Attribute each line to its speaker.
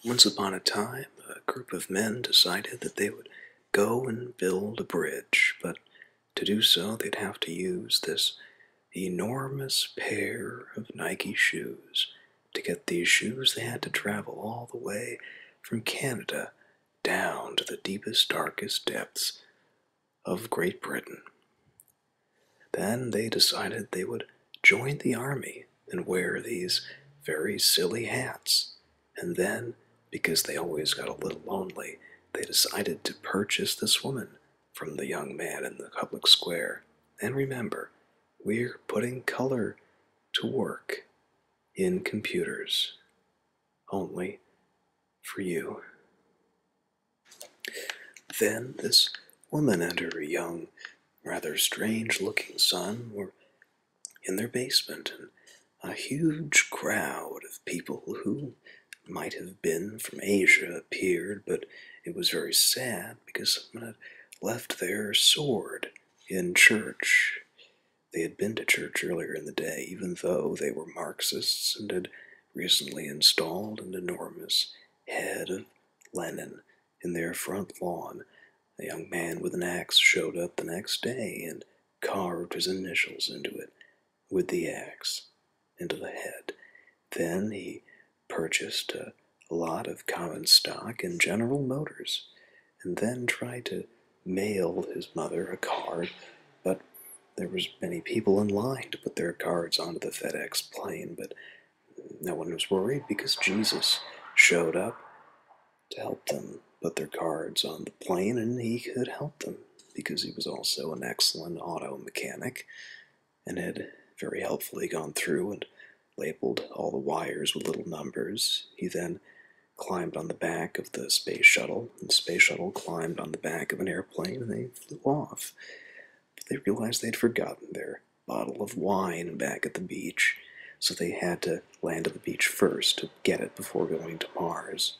Speaker 1: Once upon a time, a group of men decided that they would go and build a bridge, but to do so, they'd have to use this enormous pair of Nike shoes. To get these shoes, they had to travel all the way from Canada down to the deepest, darkest depths of Great Britain. Then they decided they would join the army and wear these very silly hats. And then, because they always got a little lonely, they decided to purchase this woman from the young man in the public square. And remember, we're putting color to work in computers only for you. Then this woman and her young, rather strange looking son were in their basement, and a huge crowd of people who might have been from Asia appeared, but it was very sad because someone had left their sword in church. They had been to church earlier in the day, even though they were Marxists and had recently installed an enormous head of Lenin in their front lawn. A young man with an axe showed up the next day and carved his initials into it with the axe, into the head. Then he purchased a lot of common stock in General Motors, and then tried to mail his mother a card, but there was many people in line to put their cards onto the FedEx plane, but no one was worried because Jesus showed up to help them put their cards on the plane, and he could help them because he was also an excellent auto mechanic and had very helpfully gone through and labeled all the wires with little numbers. He then climbed on the back of the space shuttle, and the space shuttle climbed on the back of an airplane, and they flew off. But they realized they'd forgotten their bottle of wine back at the beach, so they had to land at the beach first to get it before going to Mars.